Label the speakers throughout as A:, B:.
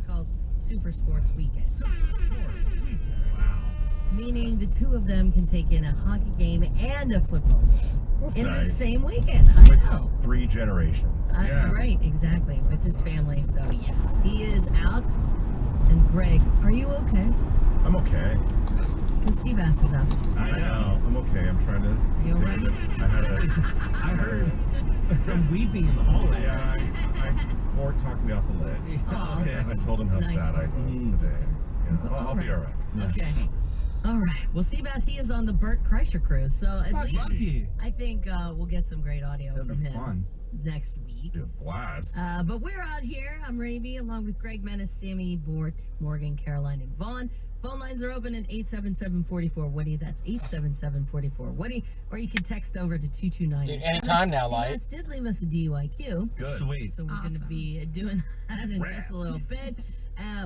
A: calls Super Sports Weekend.
B: Wow.
A: Meaning the two of them can take in a hockey game and a football
B: That's
A: in
B: nice.
A: the same weekend. I know.
B: 3 generations.
A: Right, exactly. Which is family. So, yes, he is out. And Greg, are you okay?
B: I'm okay.
A: Because Seabass is out this week.
B: I know. I'm okay. I'm trying to.
A: You all right?
B: I
C: heard some weeping in the hallway.
B: Mort talked me off the ledge.
A: Oh, okay.
B: I told him how
A: Nice.
B: sad I was today. Yeah. I'll be all right.
A: Okay. All right. Well, Seabass, he is on the Bert Kreischer cruise, so at least
C: lucky.
A: I think we'll get some great audio
C: That'd
A: from
C: be
A: him
C: fun.
A: next week.
B: Be a blast.
A: But we're out here. I'm Ravi, along with Greg Menace, Sammy, Bort, Morgan, Caroline, and Vaughn. Phone lines are open at 877-44-WOODY. That's 877-44-WOODY. Or you can text over to 229.
D: Dude, anytime now,
A: Seabass did leave us a DUIQ.
B: Good.
C: Sweet.
A: So we're going to be doing that in just a little bit.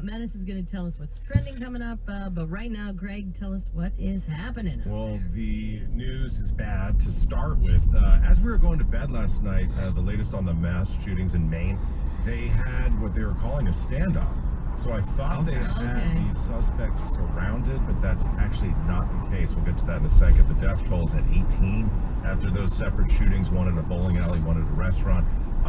A: Menace is going to tell us what's trending coming up. But right now, Greg, tell us what is happening.
B: Well, the news is bad to start with. As we were going to bed last night, the latest on the mass shootings in Maine, they had what they were calling a standoff. So I thought they had the suspects surrounded, but that's actually not the case. We'll get to that in a second. The death toll is at 18 after those separate shootings, one at a bowling alley, one at a restaurant.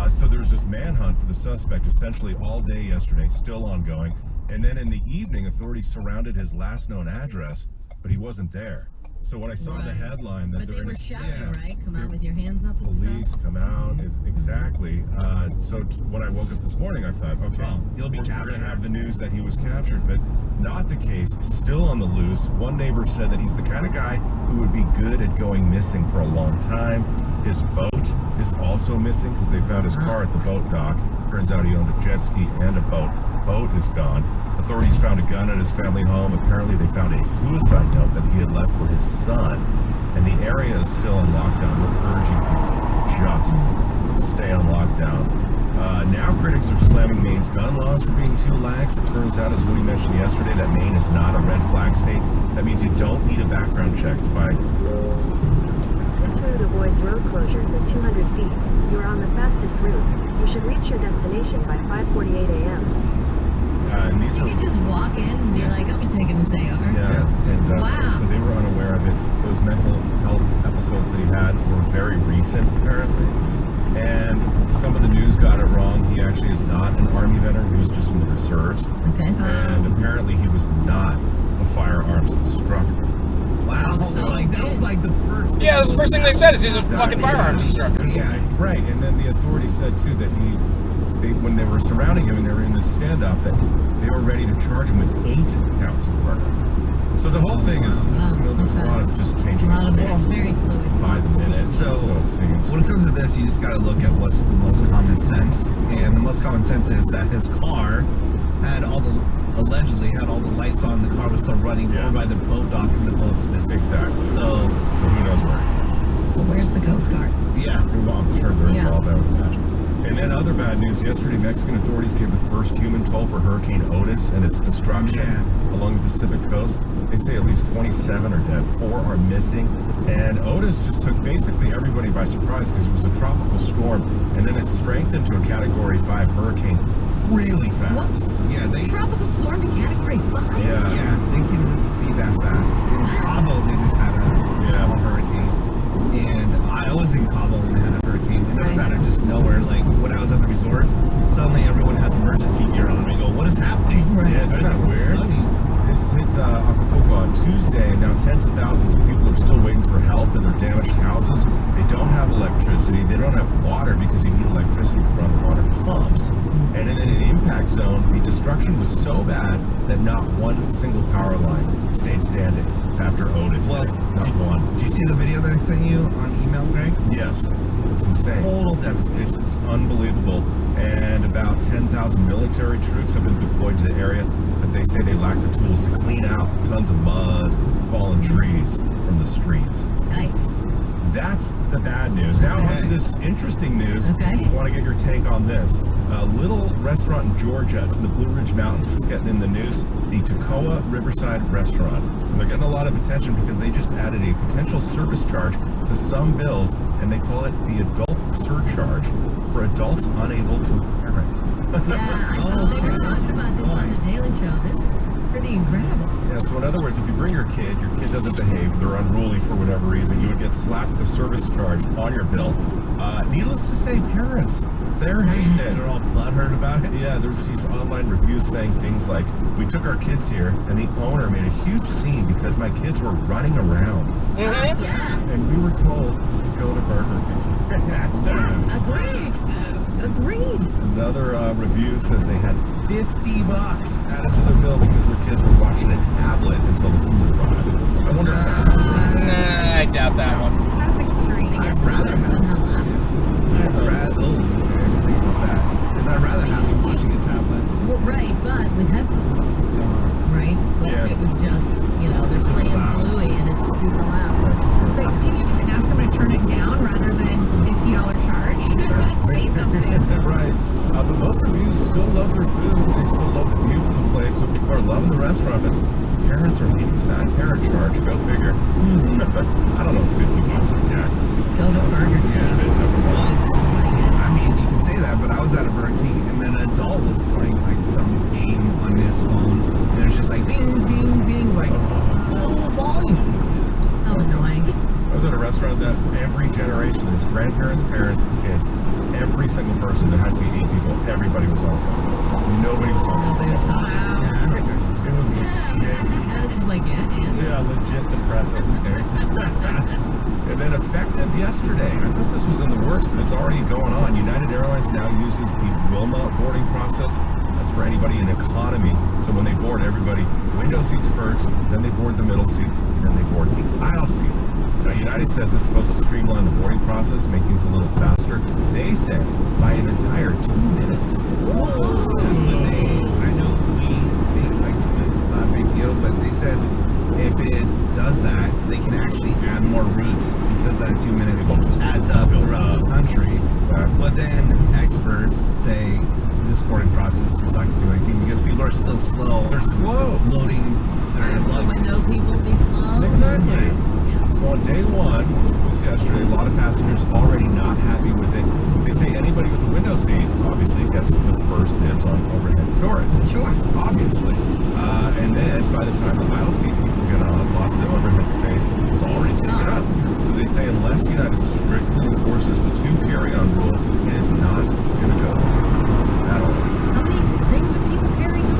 B: So there's this manhunt for the suspect essentially all day yesterday, still ongoing. And then in the evening, authorities surrounded his last known address, but he wasn't there. So when I saw the headline that
A: But they were shouting, right? Come out with your hands up and
B: police
A: stuff.
B: come out, is exactly. So when I woke up this morning, I thought, okay,
C: you'll be
B: we're going to
C: captured.
B: have the news that he was captured, but not the case. Still on the loose. One neighbor said that he's the kind of guy who would be good at going missing for a long time. His boat is also missing because they found his car at the boat dock. Turns out he owned a jet ski and a boat. The boat is gone. Authorities found a gun at his family home. Apparently they found a suicide note that he had left for his son. And the area is still on lockdown. We're urging people just stay on lockdown. Now critics are slamming Maine's gun laws for being too lax. It turns out, as Woody mentioned yesterday, that Maine is not a red flag state. That means you don't need a background check to buy.
E: This route avoids road closures at 200 feet. You are on the fastest route. You should reach your destination by 5:48 a.m.
B: And these
A: You
B: are
A: could just walk in and be like, I'll be taking this AR.
B: Yeah, and
A: Wow.
B: so they were unaware of it. Those mental health episodes that he had were very recent, apparently. And some of the news got it wrong. He actually is not an Army veteran. He was just in the reserves.
A: Okay.
B: And apparently he was not a firearms instructor.
C: Wow.
A: So
C: that was like the first.
D: Yeah, that's the first thing they said is he's a fucking firearms instructor.
C: Yeah.
B: Right, and then the authorities said, too, that when they were surrounding him and they were in this standoff, that they were ready to charge him with 8 counts of murder. So the whole thing is, there's a lot of just changing
A: It's
B: information
A: very fluid.
B: by the minute,
C: So
B: it seems.
C: when it comes to this, you just got to look at what's the most common sense. And the most common sense is that his car allegedly had all the lights on, the car was still running over by the boat dock and the boat's missing.
B: Exactly.
C: So
B: who knows where he is?
A: So where's the Coast Guard?
C: yeah.
B: Well, I'm sure they're
A: Yeah.
B: involved, I would imagine. And then other bad news. Yesterday, Mexican authorities gave the first human toll for Hurricane Otis and its destruction along the Pacific coast. They say at least 27 are dead, 4 are missing. And Otis just took basically everybody by surprise because it was a tropical storm. And then it strengthened to a Category 5 hurricane really fast.
C: Yeah,
A: Tropical storm to Category 5?
C: Yeah, they can be that fast. In Cabo, they just had a small hurricane. And I was in Cabo when they had a hurricane. And it was out of just nowhere. Like, when I was at the resort, suddenly everyone has emergency gear on. And I go, what is happening?
A: Right.
B: Yeah, isn't that weird?
C: Sunny.
B: This hit Acapulco on Tuesday, and now tens of thousands of people are still waiting for help in their damaged houses. They don't have electricity. They don't have water because you need electricity to run the water pumps. And then in the impact zone, the destruction was so bad that not one single power line stayed standing after Otis hit. Not one.
C: Did you see the video that I sent you on email, Greg?
B: Yes, it's insane.
C: Total devastation.
B: It's unbelievable. And about 10,000 military troops have been deployed to the area, but they say they lack the tools to clean out tons of mud, fallen trees from the streets.
A: Nice.
B: That's the bad news. Now on to this interesting news.
A: Okay.
B: I want to get your take on this. A little restaurant in Georgia, it's in the Blue Ridge Mountains, is getting in the news. The Toccoa Riverside Restaurant. And they're getting a lot of attention because they just added a potential service charge to some bills, and they call it the adult surcharge for adults unable to parent.
A: Yeah, I saw they were talking about this on the Daily Show. This is pretty incredible.
B: Yeah, so in other words, if you bring your kid doesn't behave, they're unruly for whatever reason, you would get slapped with a service charge on your bill. Needless to say, parents, they're hating it.
C: They're all butthurt about it.
B: Yeah, there's these online reviews saying things like, we took our kids here, and the owner made a huge scene because my kids were running around.
A: Yeah.
B: And we were told to go to Burger King.
A: Agreed.
B: Another review says they had $50 added to their bill because their kids were watching a tablet until the food arrived. I wonder if that's true.
D: Nah, I doubt that one.
A: That's extreme. I guess it depends on how that
C: I'd rather have them watching a tablet.
A: Well, right, but with headphones on, right? What if it was just, they're playing Bluey and it's super loud?
F: But can you just ask them to turn it down rather than $50 charge? Say something.
B: Right. But most reviews still love their food. They still love the view from the place. So people are loving the restaurant, but parents are hating that parent charge. Go figure. I don't know, $50 would jack.
A: Go to Burger King.
C: I mean, you can say that, but I was at a Burger King and then an adult was playing like some game on his phone. And it was just like bing, bing, bing, like full volume.
A: How annoying.
B: I was at a restaurant that every generation, there was grandparents, parents, and kids. Every single person, there had to be 8 people. Everybody was on the phone. Nobody was talking.
A: Nobody was talking.
B: It was legit.
A: This is like, and?
B: Yeah, legit depressing. And then effective yesterday, I thought this was in the works, but it's already going on. United Airlines now uses the Wilma boarding process. That's for anybody in economy. So when they board everybody, window seats first, then they board the middle seats, and then they board the aisle seats. Now, United says it's supposed to streamline the boarding process, make things a little faster. They say by an entire 2 minutes.
C: I know we think like 2 minutes is not a big deal, but they said if it does that, they can actually add more routes because that 2 minutes adds up throughout the country.
B: Exactly.
C: But then experts say this boarding process is not going to do anything because people are still slow.
B: They're slow.
C: Loading their
A: The
C: luggage.
A: window people be slow.
B: Exactly.
A: Yeah.
B: So on day one, which was yesterday, a lot of passengers already not happy with it. They say anybody with a window seat obviously gets the first dibs on overhead storage.
A: Sure.
B: Obviously. And then by the time the aisle seat people get on, lots of the overhead space is already taken up. So they say unless United strictly enforces the 2 carry-on rule, it is not going to go at all.
A: How many things are people carrying on?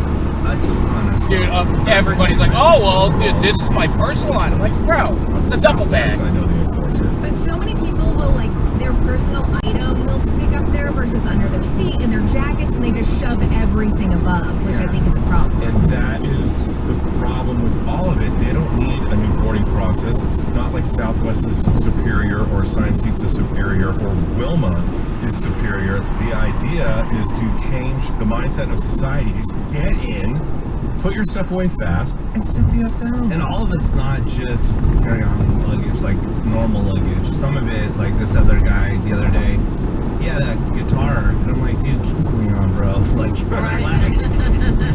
C: A ton of
D: Dude,
C: stuff.
D: everybody's like, oh, well, dude, this is my personal item. Like, bro, it's a duffel
B: Southwest,
D: bag.
B: I know the enforcer.
F: But so many people will, like, their personal item will stick up there versus under their seat and their jackets, and they just shove everything above, which I think is a problem.
B: And that is the problem with all of it. They don't need a new boarding process. It's not like Southwest is superior or assigned seats is superior or Wilma is superior. The idea is to change the mindset of society. Just get in, put your stuff away fast, and sit the F down.
C: And all of it's not just carry-on luggage, like normal luggage. Some of it, like this other guy the other day, he had a guitar, and I'm like, dude, keep something on, bro. Like, relax.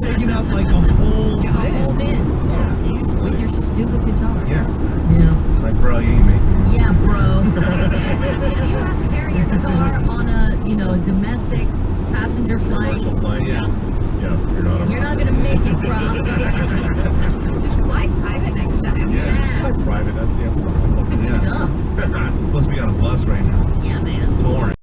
C: Taking up like a whole
A: A whole bin.
C: Yeah,
B: easily.
A: With your stupid guitar.
C: yeah.
A: Yeah.
C: Like, bro, you ain't making this.
A: Yeah, bro. If you have to carry your guitar on a domestic passenger flight,
B: Commercial flight.
C: Yeah.
B: Yeah,
A: you're not gonna make it, bro.
F: Just fly private next time.
A: Yeah.
B: Like private, that's the answer.
C: Yeah.
A: Dumb.
C: Supposed to be on a bus right now.
A: Yeah, man.
C: Touring.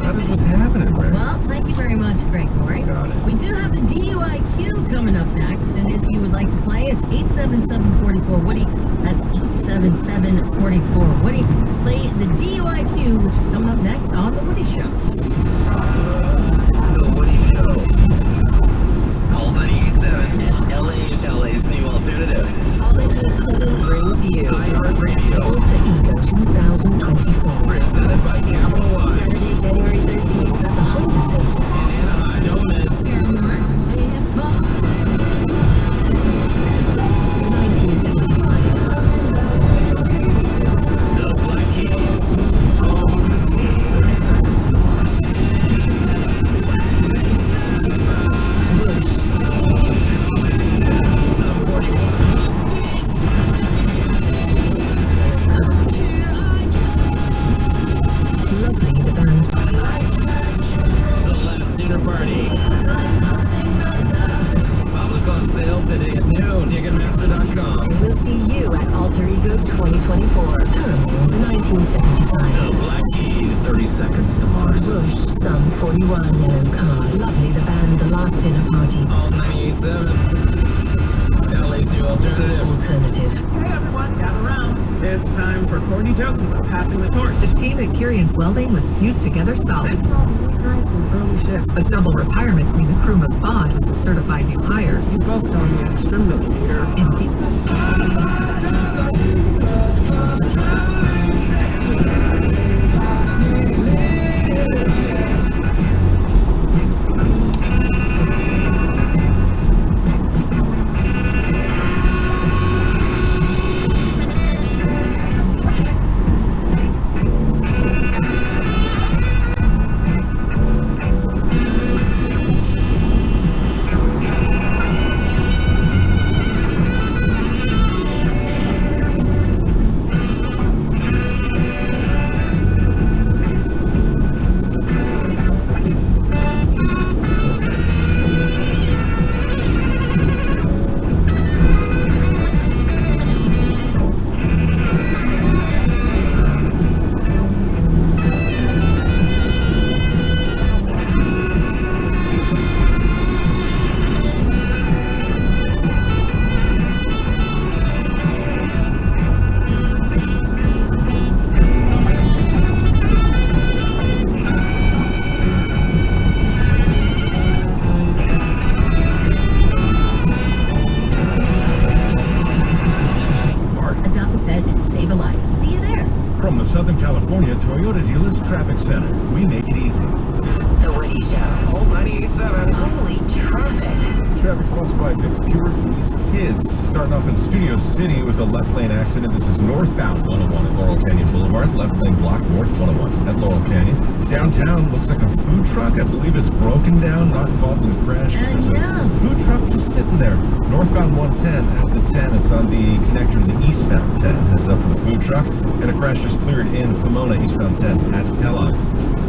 B: That is what's happening, right?
A: Well, thank you very much, Greg Corey.
B: Got it.
A: We do have the DUIQ coming up next, and if you would like to play, it's 877-44-WOODY. That's 877-44-WOODY. Play the DUIQ, which is coming up next on The Woody Show.
G: The Woody Show. Call 987 LA's new alternative.
H: Call 987 brings you
G: iHeartRadio.
H: Ultra Ego 2024.
G: Presented by Capital One.
H: Saturday, January 13th at the Honda Center.
G: In Anaheim. Don't miss.
H: 1975.
G: The Black Keys. The last dinner party. Public on sale today at noon. Ticketmaster.com.
H: We'll see you at Alter Ego 2024. Paramore, the 1975.
G: The Black Keys, 30 Seconds to Mars.
H: Rush, Sum 41, Yellow Card. Lovely, the band, The Last Dinner Party.
G: All 98.7. LA's new alternative.
H: Alternative.
I: Hey everyone, gather around. It's time for corny jokes about passing the torch.
J: The team at Kirian's Welding was fused together solid.
I: Thanks for all the late nights and early shifts.
J: But double retirements mean the crew must bond with some certified new hires.
I: You both done the extra millimeter.
J: Indeed.
B: From the Southern California Toyota Dealers Traffic Center, we make it easy.
H: The Woody Show.
G: All 98.7.
H: Holy traffic.
B: Traffic sponsored by Vic's Pure C's Kids. Starting off in Studio City with a left lane accident. This is northbound 101 at Laurel Canyon Boulevard. Left lane block north 101 at Laurel Canyon. Downtown looks like a food truck. I believe it's broken down, not involved in the crash. But there's a food truck just sitting there. Northbound 110 at the 10. It's on the connector to the eastbound 10. Heads up for the food truck. And a crash just cleared in Pomona, eastbound 10 at Kellogg.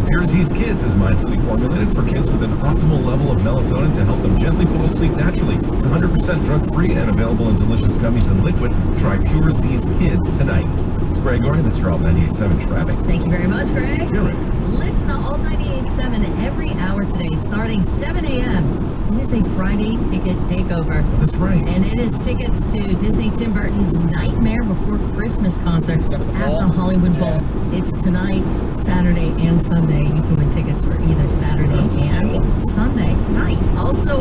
B: Pure Z's Kids is mindfully formulated for kids with an optimal level of melatonin to help them gently fall asleep naturally. It's 100% drug-free and available in delicious gummies and liquid. Try Pure Z's Kids tonight. It's Greg Gordon. It's your All 98.7 Traffic.
A: Thank you very much, Greg.
B: You're right.
A: Listen to All 98.7 every hour today, starting 7 a.m. It is a Friday ticket takeover.
B: That's right.
A: And it is tickets to Disney Tim Burton's Nightmare Before Christmas concert at the Hollywood Bowl. It's tonight, Saturday, and Sunday. You can win tickets for either Saturday and Sunday. Nice. Also,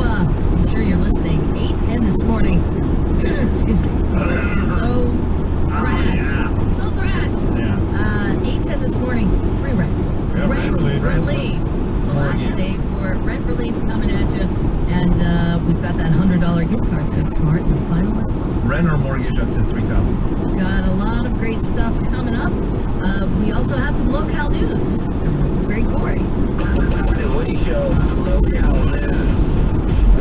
A: make sure you're listening. 8:10 this morning. Excuse me. This is so thrash. So thrash. 8:10 this morning. Free rent.
B: Yeah,
A: Rent relief. It's the last day for rent relief coming at you. And we've got that $100 gift card to Smart and Final Response.
C: Rent or mortgage up to $3,000.
A: We've got a lot of great stuff coming up. We also have some local news. Great Corey.
G: The Woody Show. Local news.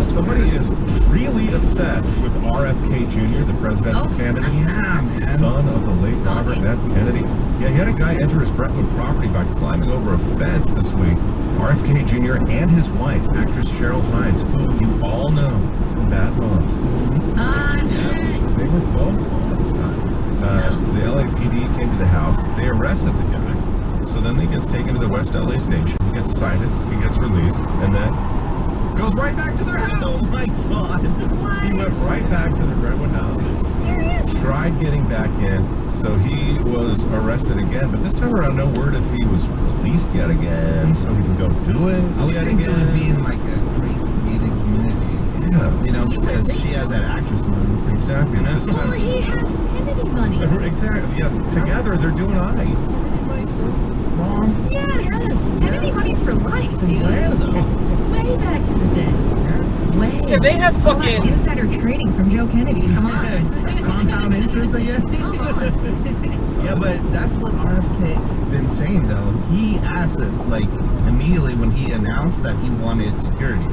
B: Somebody is really obsessed with RFK Jr., the presidential candidate.
C: Yeah, man.
B: Son of the late Robert F. Kennedy. Yeah, he had a guy enter his Brentwood property by climbing over a fence this week. RFK Jr. and his wife, actress Cheryl Hines, who you all know from Bad Moms. They were both on at the time. The LAPD came to the house. They arrested the guy. So then he gets taken to the West LA station. He gets cited. He gets released. And then goes right back to their house.
C: Oh my God.
B: He went right back to their Brentwood house.
A: Are you serious?
B: Tried getting back in, so he was arrested again. But this time around, no word if he was released yet again, so he can go do it
C: I would
B: yet
C: think
B: again.
C: it would be in like a crazy gated community.
B: Yeah,
C: You know,
A: You would
C: because
A: think
C: she has
A: so.
C: that actress money.
B: exactly. This
A: Well,
B: time,
A: he has Kennedy money.
B: exactly. Yeah, together they're doing all right.
C: Wrong.
F: Yes. Kennedy money's for life, dude.
C: Where though?
A: Way back in the day. Way.
D: Yeah, they have
F: All that
D: fucking.
F: insider trading from Joe Kennedy. Come on.
C: Compound interest, I guess.
A: Come on.
C: Yeah, but that's what RFK been saying though. He asked it like immediately when he announced that he wanted security,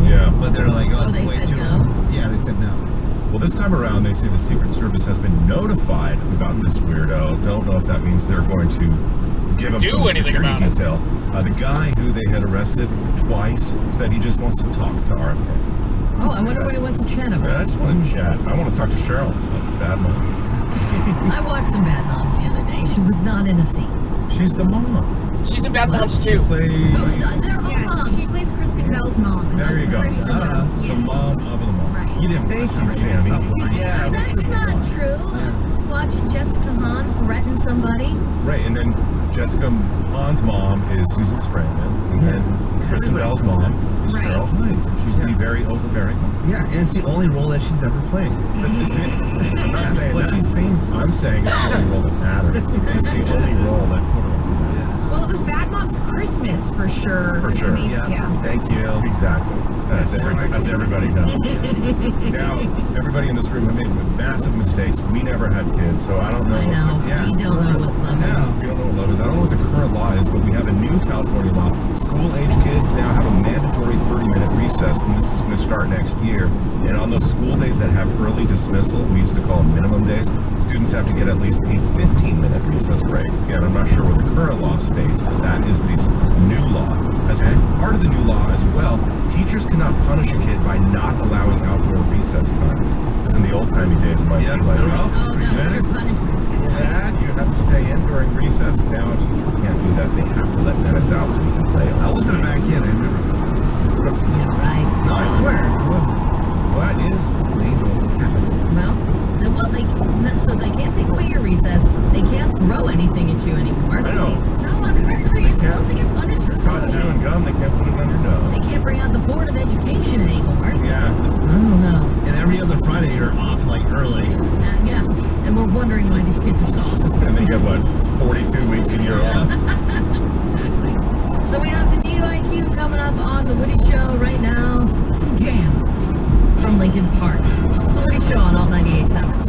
B: Yeah.
C: but they're like, oh,
A: Oh,
C: it's
A: they
C: way
A: said
C: too.
A: no?
C: Yeah, they said no.
B: Well, this time around, they say the Secret Service has been notified about this weirdo. Don't know if that means they're going to give him
D: do
B: some
D: anything
B: security
D: about it.
B: detail. The guy who they had arrested twice said he just wants to talk to RFK.
A: Oh, I wonder what he wants to chat about.
B: I just want to chat. I want to talk to Cheryl. Bad mom.
A: I watched some Bad Moms the other day. She was not in a scene.
B: She's the mom.
D: She's in Bad Moms
B: She
D: too.
B: plays
A: They're all
F: Yeah,
A: moms.
F: she plays Kristen Bell's mom. And
B: There you go.
F: Kristen Bell's,
B: the
F: yes.
B: mom of the mom.
F: Right.
C: You didn't
B: Thank
C: watch
B: you,
C: that,
B: Sammy.
C: Stop lying.
B: Yeah,
A: That's not true. I was watching Jessica Hahn threaten somebody.
B: Right, and then Jessica Hahn's mom is Susan Sarandon, and then Kristen Bell's mom is
F: Right.
B: Cheryl Hines, and she's the very overbearing mom.
C: Yeah, and it's the only role that she's ever played.
B: I'm not
C: That's
B: saying
C: what
B: that.
C: she's famous for.
B: I'm saying it's the only role that matters. It's the only role that put her on.
F: Well, it was Bad Moms Christmas for sure.
B: For sure.
F: Maybe,
C: Yeah.
B: Thank you. Exactly. As everybody knows. Now, everybody in this room have made massive mistakes. We never had kids, so I don't know.
A: I know.
C: Yeah.
A: We don't know what love is.
B: We don't know what love is. I don't know what the current law is, but we have a new California law. School-age kids now have a mandatory 30-minute recess, and this is going to start next year. And on those school days that have early dismissal, we used to call them minimum days, students have to get at least a 15-minute recess break. Again, I'm not sure what the current law states, but that is this new law. As part of the new law as well, teachers cannot punish a kid by not allowing outdoor recess time. Because in the old-timey days, it might be like,
A: Oh, that was your
B: Dennis,
A: punishment.
B: you were bad, you have to stay in during recess. Now a teacher can't do that. They have to let Dennis out so he can play on
C: I wasn't a
B: the
C: back kid, I remember.
A: Yeah, right.
C: No, I swear. It wasn't.
B: What is
A: So they can't take away your recess. They can't throw anything at you anymore.
B: I know.
A: How are you supposed to get punished for
B: It's not
A: throwing?
B: chewing gum. They can't put it on your nose.
A: They can't bring out the Board of Education anymore.
C: Yeah.
A: I don't know.
C: And every other Friday you're off like early.
A: Yeah, and we're wondering why these kids are soft.
B: And they get, 42 weeks a year off?
A: Exactly. So we have the DUIQ coming up on the Woody Show right now. Some jams from Lincoln Park. It's the Woody Show on Alt 98.7.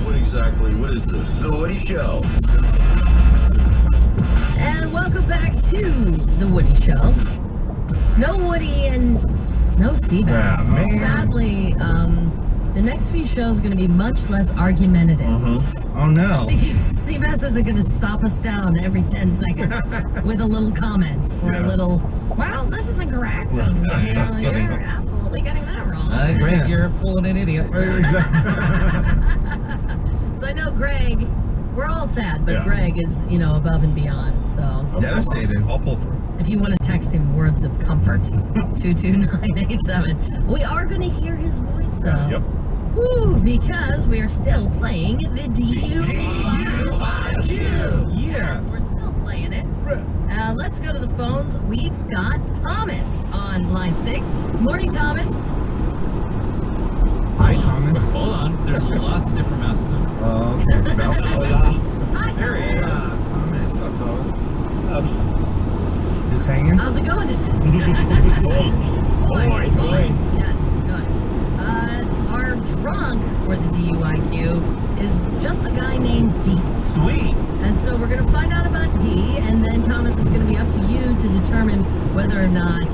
G: What exactly? What is this? The Woody Show.
A: And welcome back to the Woody Show. No Woody and no Seabass.
B: man.
A: Sadly, the next few shows are going to be much less argumentative.
C: Oh no.
A: Because Seabass isn't going to stop us down every 10 seconds with a little comment or a little, well, this isn't correct. You're absolutely getting that wrong.
D: Greg, you're a fool and an idiot.
A: So I know Greg, we're all sad, but
B: Yeah.
A: Greg is, above and beyond. So
C: Devastated.
B: I'll pull through.
A: if you want to text him words of comfort, 22987. We are going to hear his voice, though.
B: Yep.
A: Whew, because we are still playing the DUIQ. Yes, we're still playing it. Let's go to the phones. We've got Thomas on line 6. Morning, Thomas.
C: Hi, Thomas.
G: Hold on. There's lots of different mouses.
C: Oh, okay.
A: Hi,
B: There he is.
A: Thomas.
B: What's up, Thomas?
C: Just hanging?
A: How's it going today? Boy. Yes, good. Our drunk for the DUIQ is just a guy named D.
C: Sweet.
A: And so we're going to find out about D, and then Thomas, it's going to be up to you to determine whether or not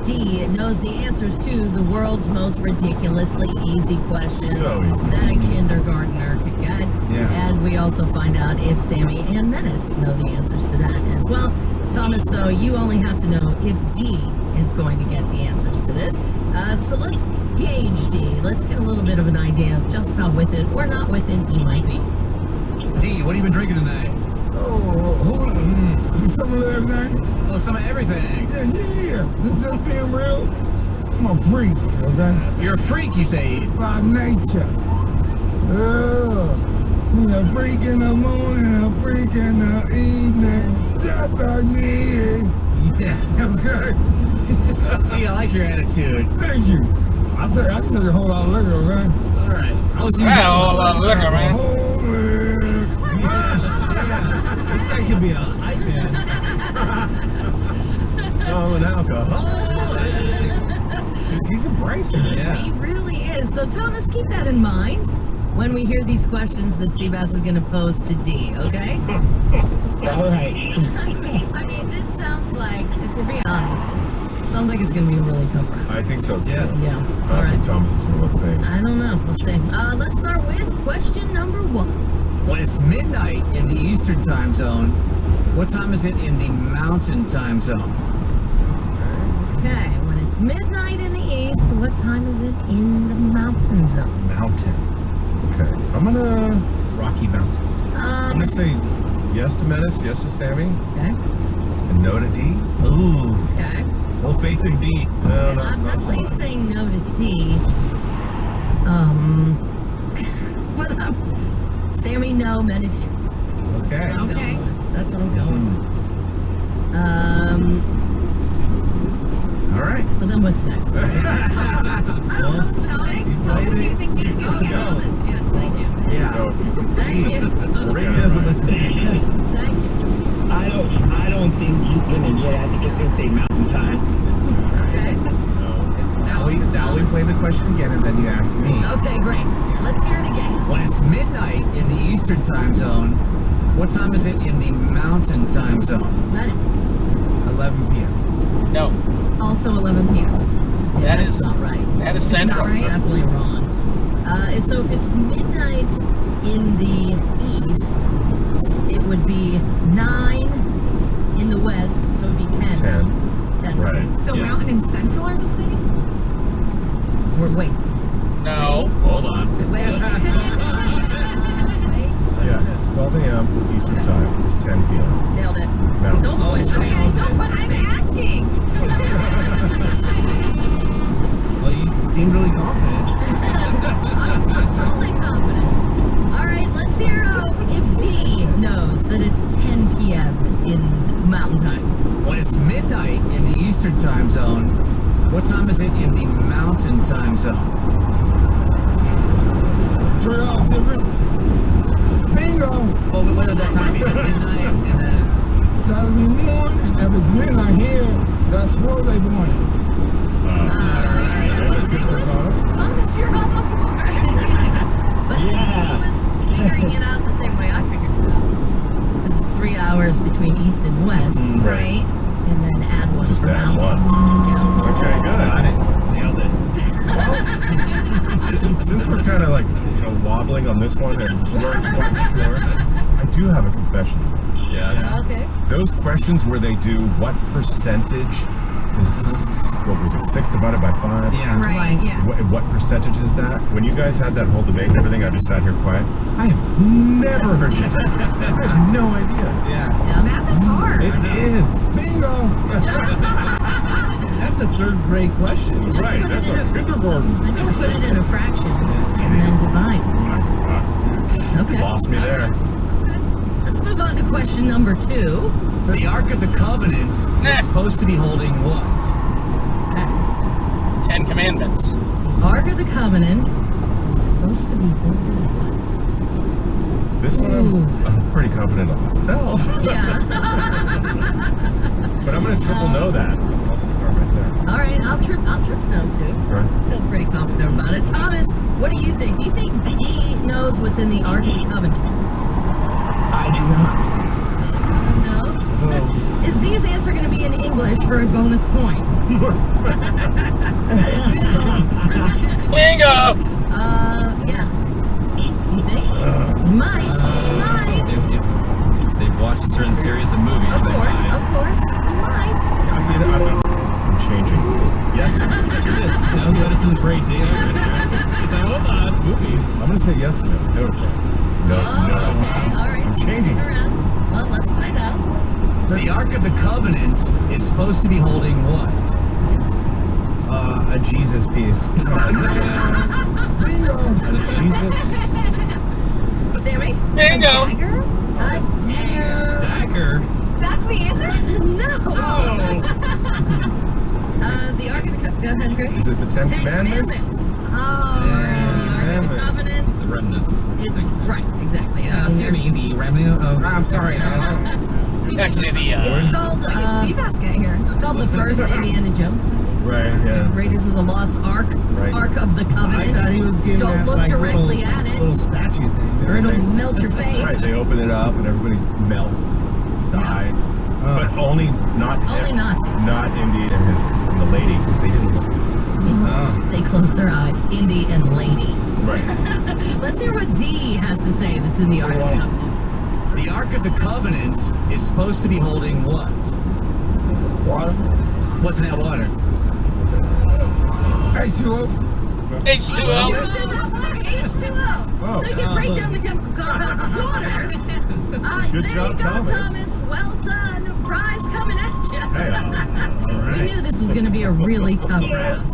A: D knows the answers to the world's most ridiculously easy questions
B: So easy.
A: that a kindergartner could get.
C: Yeah.
A: And we also find out if Sammy and Menace know the answers to that as well. Thomas, though, you only have to know if D is going to get the answers to this. So let's gauge D. Let's get a little bit of an idea of just how with it or not with it he might be.
G: D, what have you been drinking tonight?
K: Oh, hold on. Some of everything.
G: Oh, some of everything.
K: Yeah. This just being real. I'm a freak, okay?
G: You're a freak, you say.
K: By nature. A freak in the morning, a freak in the evening. Just like me.
C: Yeah.
K: Okay?
G: D, I like your attitude.
K: Thank you. I tell you, I can take a whole lot of liquor, okay?
G: All right. Oh, so you
D: Yeah,
G: got
D: a lot of liquor, man.
K: Oh, man.
C: This guy could be a hype man. Oh, an alcoholic.
B: He's embracing it.
C: Yeah.
A: He really is. So, Thomas, keep that in mind when we hear these questions that Seabass is going to pose to D, okay?
L: All right.
A: I mean, this sounds like, if we're being honest, sounds like it's going to be a really tough round.
B: I think so, too.
C: Yeah.
A: Yeah.
B: I
A: All
B: don't think
A: right.
B: Thomas is going to think.
A: I don't know. We'll see. Let's start with question number 1.
G: When it's midnight in the Eastern time zone, what time is it in the Mountain time zone?
A: Okay. When it's midnight in the east, what time is it in the mountain zone?
C: Mountain.
B: Okay. I'm going to...
C: Rocky Mountain.
B: I'm going to say yes to Menace, yes to Sammy,
A: Okay.
B: and no to D.
C: Ooh.
A: Okay.
C: No faith in D.
B: No,
A: I'm
B: not so
A: definitely
B: much.
A: saying no to D. But Sammy, no. Menace, yes.
C: Okay.
A: That's what I'm going with. That's what I'm going with.
C: All right.
A: So then what's next? I don't know.
F: Thomas, do you think D's going to get Thomas? Yes, thank you.
C: Yeah.
B: No, if you can-
A: Thank you.
C: Ray doesn't listen to this.
A: Thank you.
L: I don't think he's gonna get. I think it's gonna say mountain time.
A: Okay.
C: Now we play the question again, and then you ask me.
A: Okay, great. Let's hear it again.
G: When it's midnight in the Eastern time zone, what time is it in the Mountain time zone?
A: Menace.
C: 11 p.m.
D: No,
A: Also 11 p.m. Yeah,
D: That
A: that's
D: is-
A: not right.
D: that is
A: That's
D: central.
A: definitely wrong. So if it's midnight in the east, it would be 9 in the west, so it would be 10. 10
B: Right.
F: So
B: Yeah.
F: Mountain and Central are the same?
A: Wait.
D: no.
G: Hold on.
A: Wait. Wait.
B: Yeah. 12 a.m. Eastern time is 10 p.m.
A: Nailed it.
B: Mountain.
A: Don't question me.
F: Okay, don't question me. I'm asking.
C: Well, you seem really confident.
A: I'm totally confident. All right, let's hear if D knows that it's 10 p.m. in Mountain Time.
G: When it's midnight in the Eastern time zone, what time is it in the Mountain time zone?
K: 3 hours different. Bingo.
G: Oh, what does that time is? Midnight and then...
K: That'll be morning. If it's midnight here, that's 4 late morning.
A: All right.
B: Let's get this on.
A: course you're on the board. But see, he was figuring it out the same way I figured it out. Because it's 3 hours between east and west.
F: Right.
A: And then add one
B: Just
A: for
B: add
A: mountain.
B: one.
A: Yeah.
B: Okay, good.
C: Got it. Nailed it.
B: Since we're kind of like, wobbling on this one and weren't quite sure, I do have a confession. Yeah.
A: Okay.
B: Those questions where they do what percentage is, what was it, 6 divided by 5?
C: Yeah.
F: Right, yeah.
B: What percentage is that? When you guys had that whole debate and everything, I just sat here quiet. I have never heard this. I have no idea.
C: Yeah.
F: Math is hard.
B: It is.
K: Bingo!
C: That's a third grade question.
B: Right, that's a kindergarten.
A: I just put it in a fraction and then divide. Okay.
B: Lost me there.
A: Okay. Let's move on to question number 2.
G: The Ark of the Covenant is supposed to be holding what?
A: Okay.
D: 10 Commandments.
A: Ark of the Covenant is supposed to be holding what?
B: This one I'm pretty confident on myself.
A: Yeah.
B: But I'm going to triple know that. I'll just start right there.
A: All right, I'll trip snow too.
B: Right.
A: I feel pretty confident about it. Thomas, what do you think? Do you think D knows what's in the Ark of the Covenant?
L: I do not.
A: No. Is D's answer going to be in English for a bonus point?
D: Bingo!
A: Yeah. You think? He might.
M: If they've watched a certain series of movies,
A: Of
M: they
A: course.
M: might.
A: He might.
B: I'm changing. Yes.
M: That was Dennis's great deal. He's like, hold on, movies.
B: I'm going to say yes to those. No to say. No.
A: Okay, all right.
B: I'm changing.
A: Around. Well, let's find out.
G: The Ark of the Covenant is supposed to be holding what?
C: A Jesus piece.
K: Bingo!
B: Jesus.
A: Sammy?
D: Bingo!
F: Dagger?
A: A dagger.
M: Dagger.
F: That's the answer?
A: No. The Ark of the Covenant. Go ahead, Grace.
B: Is it the 10 Commandments?
A: Oh, the Ark of the Covenant.
M: The remnant.
A: It's right, exactly.
M: Sammy, the remnant of... I'm sorry.
D: Actually,
A: It's called.
F: Seabass here.
A: It's called the first Indiana Jones movie.
B: Right, yeah.
A: Raiders of the Lost Ark.
B: Right.
A: Ark of the Covenant.
C: I thought he was getting
A: Don't
C: that
A: look
C: like
A: directly
C: little,
A: at it,
C: little statue thing.
A: or it'll melt your face.
B: Right, they open it up and everybody melts, dies. But only not
A: Nazis.
B: Not Indy and the lady, because they didn't look.
A: They closed their eyes. Indy and Lady.
B: Right.
A: Let's hear what D has to say that's in the Ark of the Covenant.
G: The Ark of the Covenant is supposed to be holding what?
K: Water.
G: What's in that water?
K: H2O.
D: H2O.
A: H2O. So you can break down the chemical compounds of water.
B: Good
A: there
B: job,
A: you go, Thomas. Well done. Prize coming at you.
B: Hey, all right.
A: We knew this was going to be a really tough round.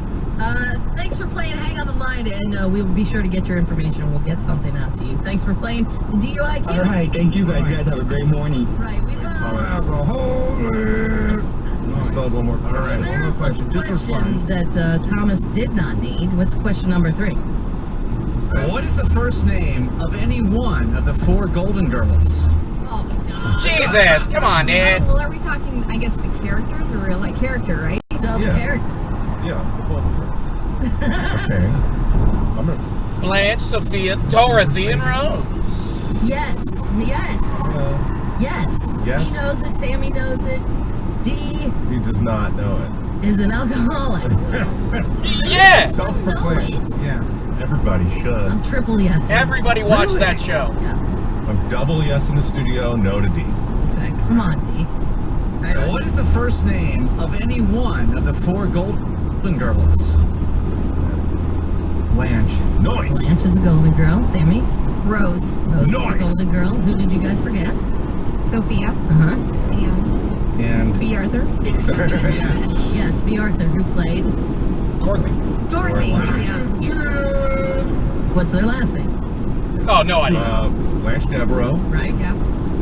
A: Thanks for playing. Hang on the line, and we will be sure to get your information, and we'll get something out to you. Thanks for playing the DUIQ.
L: All right, thank you guys. You guys have a great morning.
A: Right, we love.
K: Alcoholic.
B: We still have one more question.
A: So there's some questions that Thomas did not need. What's question number 3?
G: What is the first name of any one of the 4 Golden Girls?
F: Oh, God.
D: Jesus, come on, Dad.
F: Well, are we talking, I guess, the characters or real, like, character, right?
A: It's all the characters.
B: Yeah, the Golden Girls. Okay. I'm gonna.
D: Blanche, Sophia, Dorothy, and Rose.
A: Yes. Yes.
B: Yes.
A: He knows it. Sammy knows it. D
B: He does not know it.
A: is an alcoholic.
D: Yes.
B: Self-proclaimed.
C: Yeah.
B: Everybody should.
A: I'm triple yes.
D: Everybody watched
B: Really?
D: that show.
A: Yeah.
B: I'm double yes in the studio, no to D.
A: Okay, come on, D. Right,
G: What is the first name of any one of the 4 Golden Girls?
C: Blanche.
B: Noise.
A: Blanche is a golden girl. Sammy?
F: Rose.
A: Rose is a
B: Nice.
A: golden girl. Who did you guys forget?
F: Sophia.
A: Uh-huh.
F: And
C: And
F: B. Arthur.
A: Yes, B. Arthur, who played
D: Dorothy.
F: Dorothy.
A: Yeah. What's their last name?
D: Oh, no idea.
B: Blanche Devereaux.
A: Right, yeah.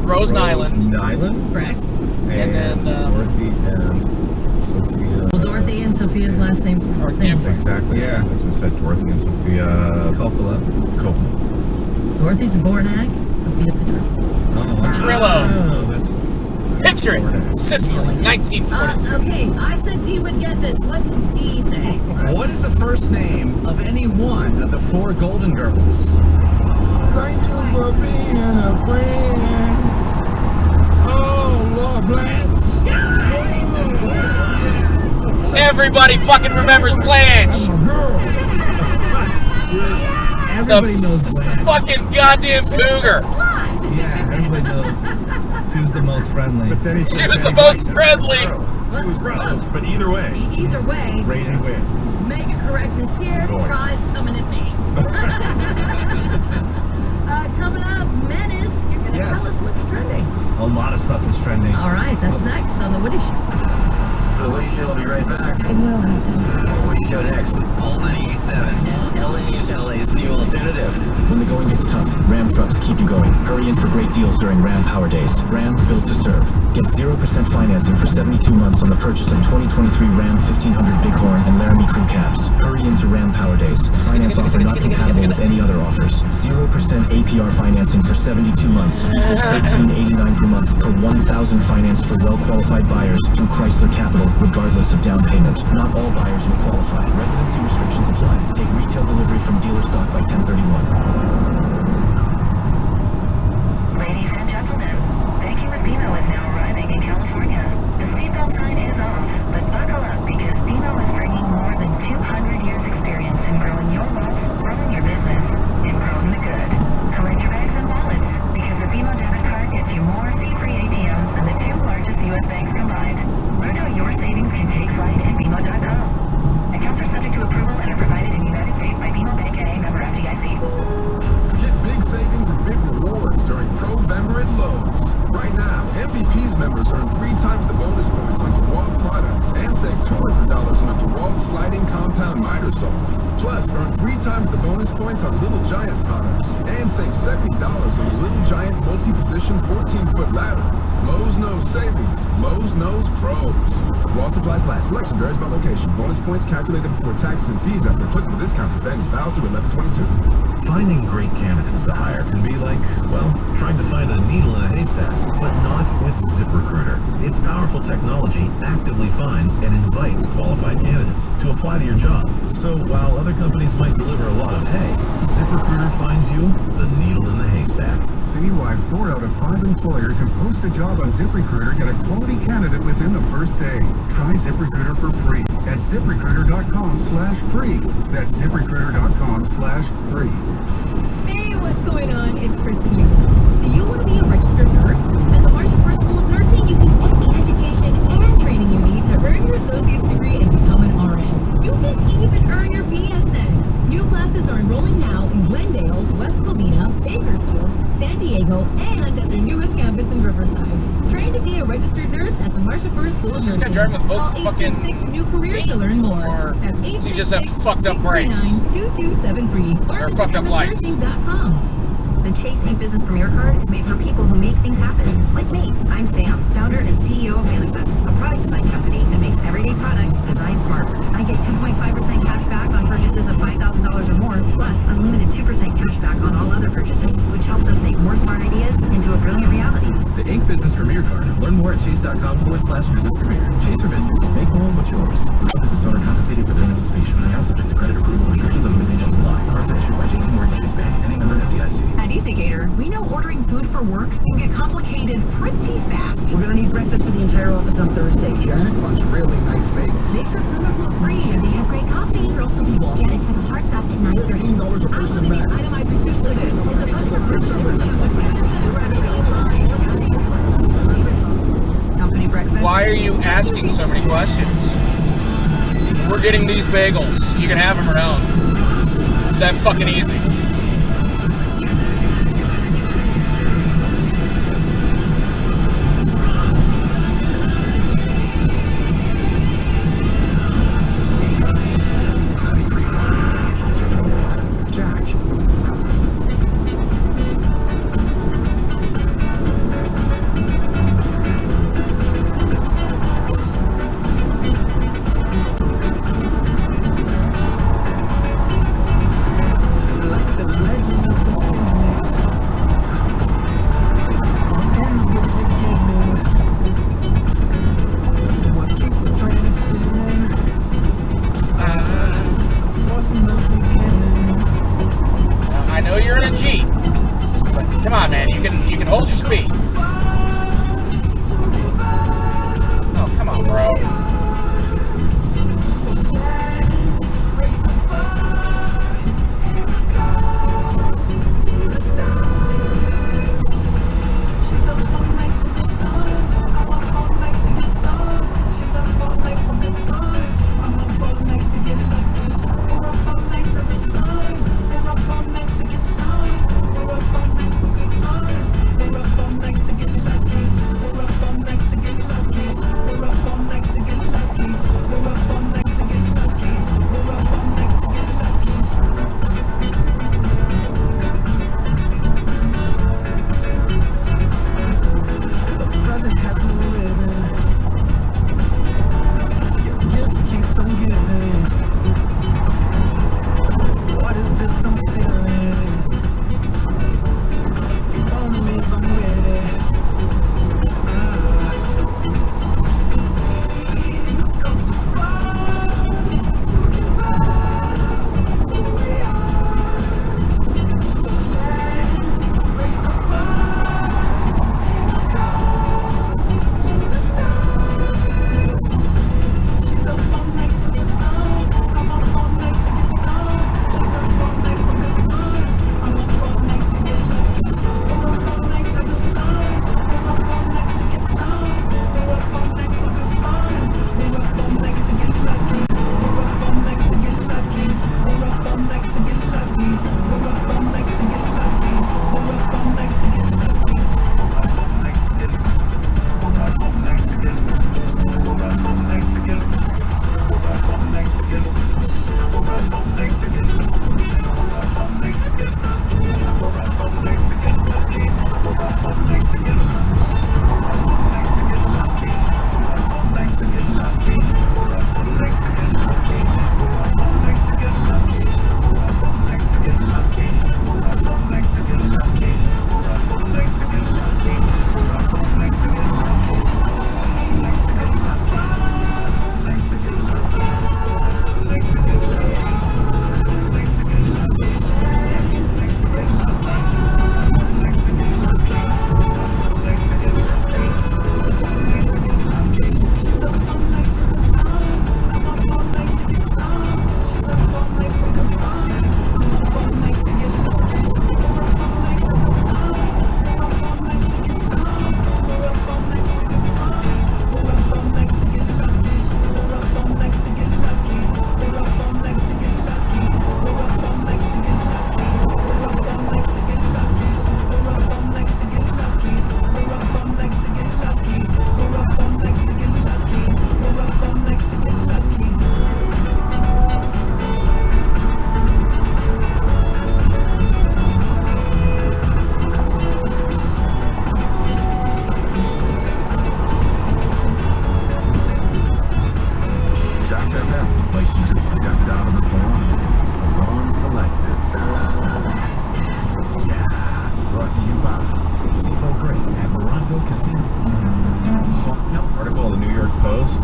D: Rose Nyland.
B: Nyland.
A: Correct.
D: And then,
B: Dorothy and Sophia.
A: Well, Dorothy and Sophia's last names were the same.
D: different.
B: Exactly.
C: Yeah.
B: That's what we said. Dorothy and Sophia.
C: Coppola.
B: Coppola.
A: Dorothy's a Bornag. Sophia Petrillo.
C: Oh, wow.
D: Trillo.
B: Oh, that's
D: Picture it. Sicily, 1942.
A: Okay, I said D would get this. What does D say?
G: What is the first name of any one of the 4 Golden Girls?
K: Thank you for being a friend. Oh, Lord Blanche.
D: Everybody fucking remembers Blanche.
K: I'm a girl.
C: Everybody knows Blanche.
D: Fucking goddamn cougar.
C: Yeah, everybody knows. She was the most friendly.
B: But then he said
D: She was the
B: Betty
D: most
B: White.
D: friendly.
B: She was close, but either way,
A: Either way,
B: Brady win.
A: mega correctness here.
B: Boy.
A: Prize coming at me. Coming up, Menace. You're going to
C: Yes.
A: tell us what's trending.
C: A lot of stuff is trending.
A: All right, that's next on The Woody Show.
G: The Woody Show will be right back. It will happen. The Woody Show next. All 98.7. LA's new alternative.
N: When the going gets tough, Ram trucks keep you going. Hurry in for great deals during Ram Power Days. Ram, built to serve. Get 0% financing for 72 months on the purchase of 2023 Ram 1500 Bighorn and Laramie Crew Cabs. Hurry into Ram Power Days. Finance offer not compatible with any other offers. 0% APR financing for 72 months. Equals $13.89 per month per 1,000 financed for well-qualified buyers through Chrysler Capital, regardless of down payment. Not all buyers will qualify. Residency restrictions apply. Take retail delivery from dealer stock by 10/31.
O: Ladies and gentlemen, banking with BMO is now arriving in California. The seatbelt sign is off, but buckle up because BMO is bringing more than 200 years experience in growing your wealth, growing your business, and growing the good. Collect your bags and wallets because the BMO debit card gets you more fee-free ATMs than the 2 largest U.S. banks combined. Learn how your savings can take flight at BMO.com. Accounts are subject to approval and are provided in the United States by BMO Bank N.A. member FDIC.
P: Get big savings and big rewards during Pro-Vember at Lowe's. Right now, MVP's members earn 3 times the bonus points on DeWalt products and save $200 on a DeWalt sliding compound miter saw. Plus, earn 3 times the bonus points on Little Giant products and save $70 on the Little Giant multi-position 14-foot ladder. Lowe's knows savings. Lowe's knows pros. While supplies last, selection varies by location. Bonus points calculated before taxes and fees after applicable discounts if any. Valid through 11/22.
Q: Finding great candidates to hire can be like, well, trying to find a needle in a haystack, but not with ZipRecruiter. Its powerful technology actively finds and invites qualified candidates to apply to your job. So while other companies might deliver a lot of hay, ZipRecruiter finds you the needle in the haystack.
P: See why 4 out of 5 employers who post a job on ZipRecruiter get a quality candidate within the first day. Try ZipRecruiter for free at ZipRecruiter.com/free. That's ZipRecruiter.com/free.
F: Hey, what's going on? It's Kristen Yu. Do you want to be a registered nurse? At the Marshall First School of Nursing, you can get the education and training you need to earn your associate's degree and become an RN. You can even earn your BSN. New classes are enrolling now in Glendale, West Covina, Bakersfield, San Diego, and at their newest campus in Riverside. Train to be a registered nurse at the Marshall First School of
D: Just
F: Nursing.
D: got driving with both
F: Call
D: fucking
F: 866 New Careers to learn more. That's
D: you just have fucked up brains.
F: 866-639-2273 or
D: Or fucked up lights.
F: nursing.com.
R: The Chase Ink Business Premier Card is made for people who make things happen, like me. I'm Sam, founder and CEO of Manifest, a product design company that makes everyday products designed smart. I get 2.5% cash back on purchases of $5,000 or more, plus unlimited 2% cash back on all other purchases, which helps us make more smart ideas into a brilliant reality.
Q: The Ink Business Premier Card. Learn more at chase.com/business premier. Chase for business. Make more of what's yours. Business owner compensated for their participation. Account subject to credit approval. Restrictions and limitations apply. Cards are issued by JP Morgan Chase Bank. Any member FDIC.
J: At Easygator, we know ordering food for work can get complicated pretty fast.
S: We're gonna need breakfast for the entire office on Thursday.
P: Janet wants really nice bagels.
J: Make sure some are gluten-free and they have great coffee. There will also be waffles. Janet has a hard stop at 9:30.
P: $15 a person max.
J: Itemized receipts for this. Company breakfast.
D: Why are you asking so many questions? We're getting these bagels. You can have them or own. It's that fucking easy.
G: Like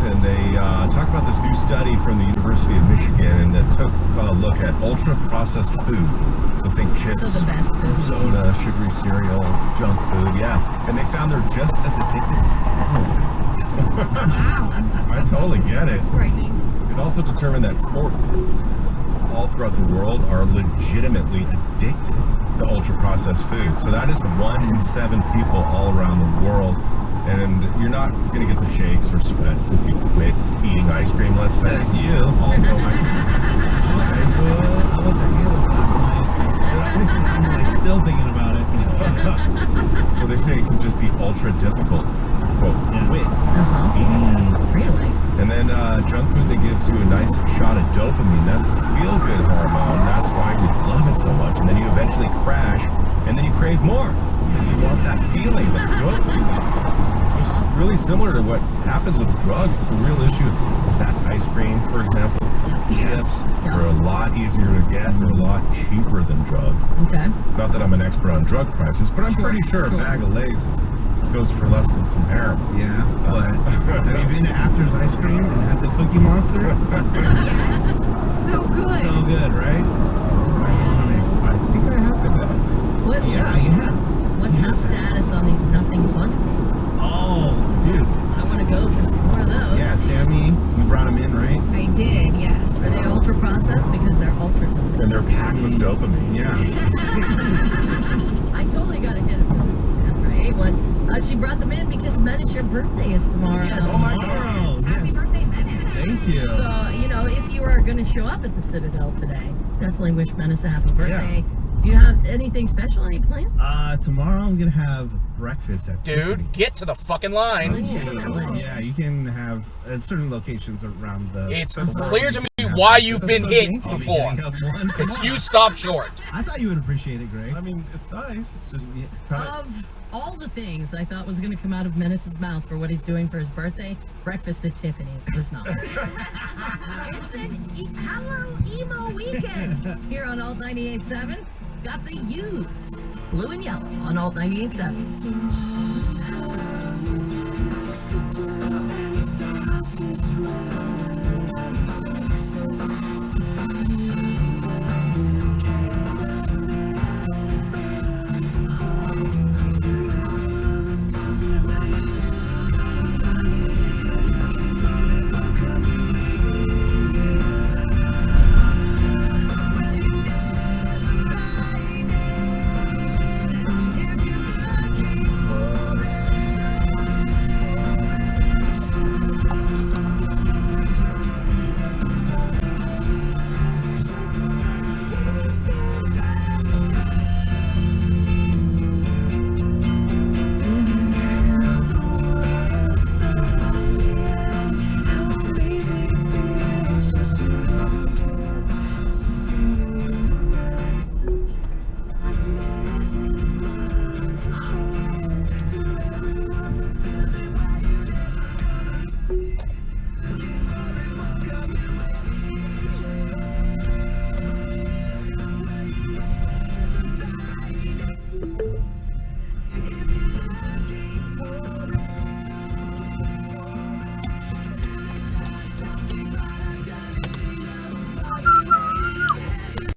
B: and they talk about this new study from the University of Michigan, and that took a look at ultra-processed food. So think chips,
A: So the best food.
B: soda, sugary cereal, junk food, yeah. And they found they're just as addictive as heroin. I totally get it.
A: It's frightening.
B: It also determined that 4 all throughout the world are legitimately addicted to ultra-processed food. So that is 1 in 7 people all around the world. And you're not going to get the shakes or sweats if you quit eating ice cream, let's say.
C: That's you.
B: Although I
C: went to handle last night. I'm like still thinking about it.
B: So they say it can just be ultra difficult to quote quit eating.
A: Really?
B: And then junk food that gives you a nice shot of dopamine. That's the feel-good hormone. That's why you love it so much. And then you eventually crash, and then you crave more because you want that feeling, that dopamine. So it's really similar to what happens with drugs, but the real issue is that ice cream, for example, chips are a lot easier to get. They're a lot cheaper than drugs.
A: Okay.
B: Not that I'm an expert on drug prices, but I'm pretty sure a bag of Lay's goes for less than some heroin.
C: Yeah, but have you been to After's Ice Cream and had the Cookie Monster?
F: Yes. So good.
C: So good, right?
B: I think I have been there.
A: What,
C: Yeah, you have.
A: What's the status on these nothing quantities?
C: Oh, dude.
A: I want to go for some more of those.
C: Yeah, Sammy, you brought them in, right?
F: I did, yes.
A: Are they ultra processed? Because they're ultra delicious.
B: And they're packed with dopamine.
C: Yeah.
A: I totally got to hit it. Right? When she brought them in because Menace, your birthday is tomorrow.
C: Yeah, tomorrow.
F: Happy birthday, Menace.
C: Thank you.
A: So, if you are going to show up at the Citadel today, definitely wish Menace a happy birthday.
C: Yeah.
A: Do you have anything special? Any plans?
C: Tomorrow I'm gonna have breakfast at
D: Dude, get to the fucking line.
C: Yeah, you can have at certain locations around the.
D: It's clear to me why you've been hit before. Because you stopped short.
C: I thought you would appreciate it, Greg.
B: I mean, it's nice. It's just
A: Of all the things I thought was going to come out of Menace's mouth for what he's doing for his birthday, breakfast at Tiffany's was not. It's an Hello Emo weekend here on Alt 98.7. Got the U's, blue and yellow on Alt 98.7.